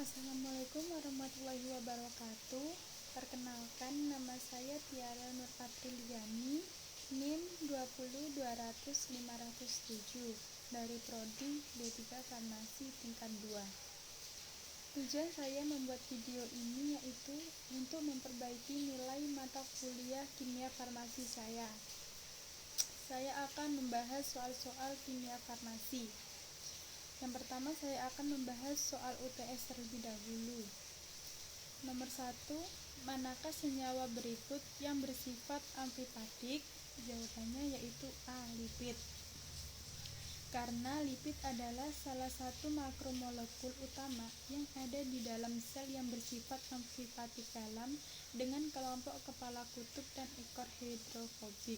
Assalamualaikum warahmatullahi wabarakatuh. Perkenalkan, nama saya Tiara Nur Apriliani, NIM 20200-507 dari Prodi D3 Farmasi tingkat 2. Tujuan saya membuat video ini yaitu untuk memperbaiki nilai mata kuliah kimia farmasi saya. Saya akan membahas soal-soal kimia farmasi. Yang pertama, saya akan membahas soal UTS terlebih dahulu. Nomor 1, manakah senyawa berikut yang bersifat amfipatik? Jawabannya yaitu A, lipid. Karena lipid adalah salah satu makromolekul utama yang ada di dalam sel yang bersifat amfipatik dalam dengan kelompok kepala kutub dan ekor hidrofobik.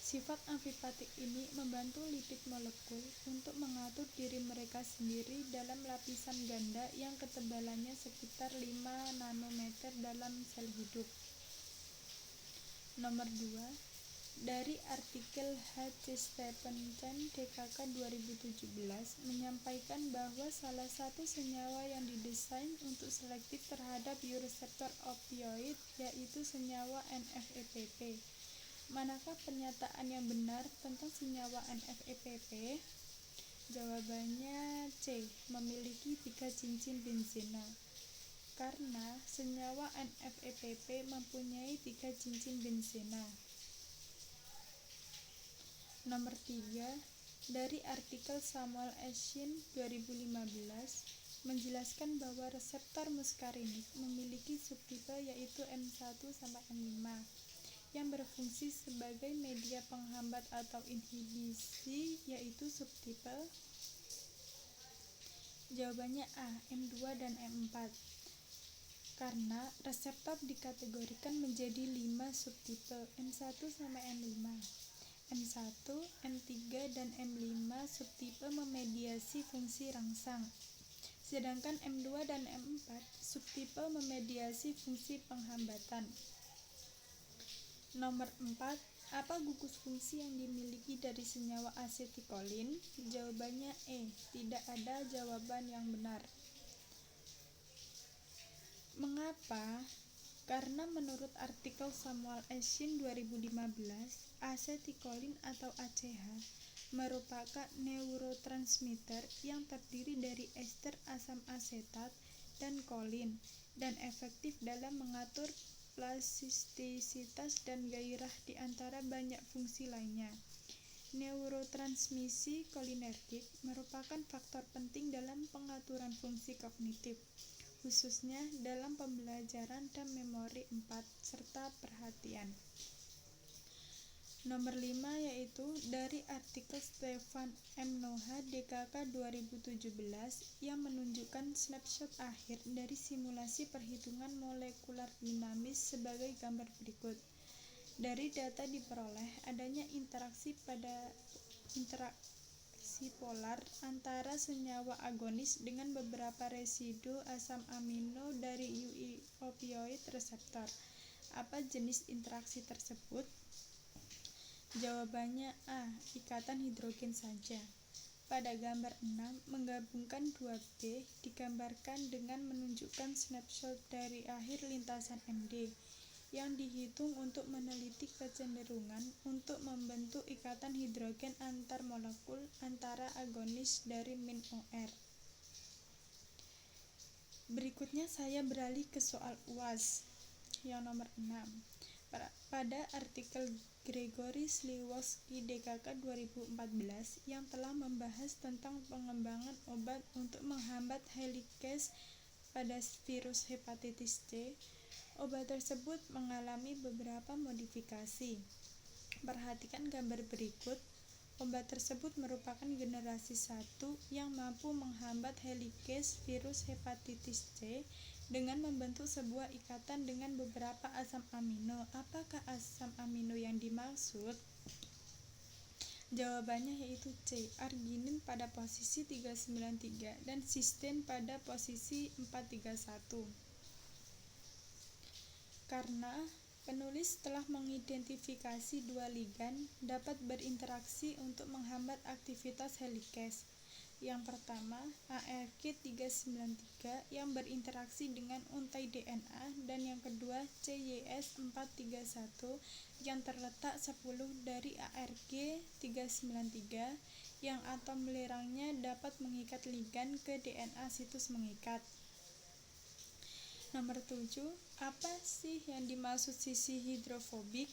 Sifat amfipatik ini membantu lipid molekul untuk mengatur diri mereka sendiri dalam lapisan ganda yang ketebalannya sekitar 5 nanometer dalam sel hidup. Nomor 2, dari artikel H.C. Stephenson DKK 2017 menyampaikan bahwa salah satu senyawa yang didesain untuk selektif terhadap reseptor opioid yaitu senyawa NF-EPP. Manakah pernyataan yang benar tentang senyawa NF-EPP? Jawabannya C, memiliki 3 cincin benzena. Karena senyawa NF-EPP mempunyai 3 cincin benzena. Nomor 3, dari artikel Samuel Eshin 2015 menjelaskan bahwa reseptor muskarinik memiliki subtipe yaitu M1-M5 yang berfungsi sebagai media penghambat atau inhibisi yaitu subtipe. Jawabannya A, M2 dan M4. Karena reseptor dikategorikan menjadi 5 subtipe M1 sampai M5. M1, M3 dan M5 subtipe memediasi fungsi rangsang. Sedangkan M2 dan M4 subtipe memediasi fungsi penghambatan. Nomor 4, apa gugus fungsi yang dimiliki dari senyawa asetikolin? Jawabannya E, tidak ada jawaban yang benar. Mengapa? Karena menurut artikel Samuel Eshin 2015, asetikolin atau ACH merupakan neurotransmitter yang terdiri dari ester asam asetat dan kolin dan efektif dalam mengatur plastisitas dan gairah di antara banyak fungsi lainnya. Neurotransmisi kolinergik merupakan faktor penting dalam pengaturan fungsi kognitif, khususnya dalam pembelajaran dan memori 4 serta perhatian. Nomor 5 yaitu dari artikel Stefan M. Noha DKK 2017 yang menunjukkan snapshot akhir dari simulasi perhitungan molekular dinamis sebagai gambar berikut. Dari data diperoleh adanya interaksi polar antara senyawa agonis dengan beberapa residu asam amino dari opioid reseptor. Apa jenis interaksi tersebut? Jawabannya A, ikatan hidrogen saja. Pada gambar 6, menggabungkan 2B digambarkan dengan menunjukkan snapshot dari akhir lintasan MD yang dihitung untuk meneliti kecenderungan untuk membentuk ikatan hidrogen antar molekul antara agonis dari min-OR. Berikutnya saya beralih ke soal UAS yang nomor 6. Pada artikel Gregory Sliwowski DKK 2014 yang telah membahas tentang pengembangan obat untuk menghambat helikase pada virus hepatitis C, obat tersebut mengalami beberapa modifikasi. Perhatikan gambar berikut. Obat tersebut merupakan generasi 1 yang mampu menghambat helikase virus hepatitis C dengan membentuk sebuah ikatan dengan beberapa asam amino. Apakah asam amino yang dimaksud? Jawabannya yaitu C, arginin pada posisi 393 dan cysteine pada posisi 431. Karena penulis telah mengidentifikasi 2 ligan dapat berinteraksi untuk menghambat aktivitas helikase. Yang pertama, ARG393 yang berinteraksi dengan untai DNA, dan yang kedua CYS431 yang terletak 10 dari ARG393 yang atom belerangnya dapat mengikat ligan ke DNA situs mengikat. Nomor 7, apa sih yang dimaksud sisi hidrofobik?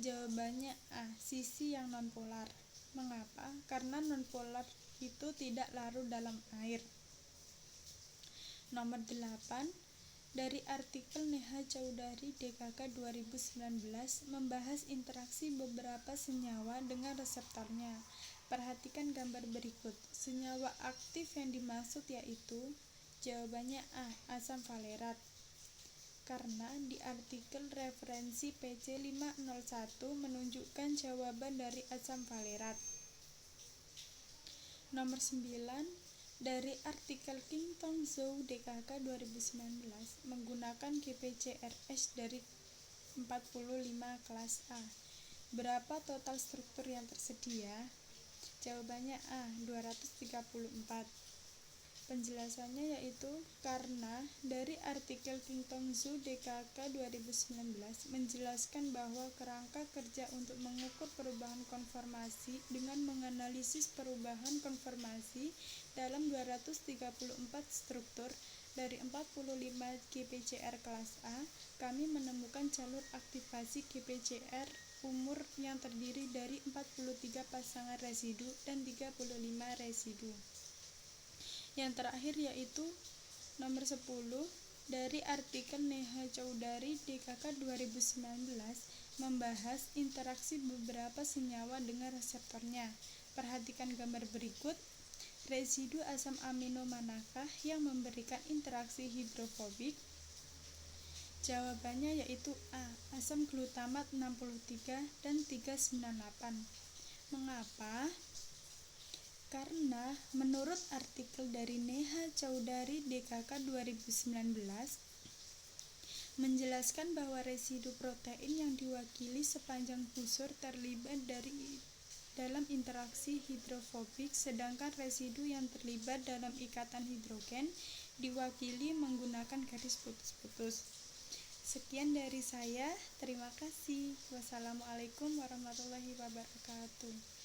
Jawabannya A. Sisi yang nonpolar. Mengapa? Karena nonpolar itu tidak larut dalam air. Nomor 8, dari artikel Neha Choudhary DKK 2019 membahas interaksi beberapa senyawa dengan reseptornya. Perhatikan gambar berikut. Senyawa aktif yang dimaksud yaitu, jawabannya A. Asam valerat. Karena di artikel referensi PC 501 menunjukkan jawaban dari asam valerat. Nomor 9, dari artikel King Tong Zhou DKK 2019 menggunakan GPCRS dari 45 kelas A. Berapa total struktur yang tersedia? Jawabannya A. 234. Penjelasannya yaitu karena dari artikel King Tong Zhou DKK 2019 menjelaskan bahwa kerangka kerja untuk mengukur perubahan konformasi dengan menganalisis perubahan konformasi dalam 234 struktur dari 45 GPCR kelas A, kami menemukan jalur aktivasi GPCR umur yang terdiri dari 43 pasangan residu dan 35 residu. Yang terakhir yaitu nomor 10, dari artikel Neha Choudhary DKK 2019 membahas interaksi beberapa senyawa dengan reseptornya. Perhatikan gambar berikut. Residu asam amino manakah yang memberikan interaksi hidrofobik? Jawabannya yaitu A. Asam glutamat 63 dan 398. Mengapa? Karena menurut artikel dari Neha Choudhary DKK 2019 menjelaskan bahwa residu protein yang diwakili sepanjang busur terlibat dalam interaksi hidrofobik, sedangkan residu yang terlibat dalam ikatan hidrogen diwakili menggunakan garis putus-putus. Sekian dari saya, terima kasih. Wassalamualaikum warahmatullahi wabarakatuh.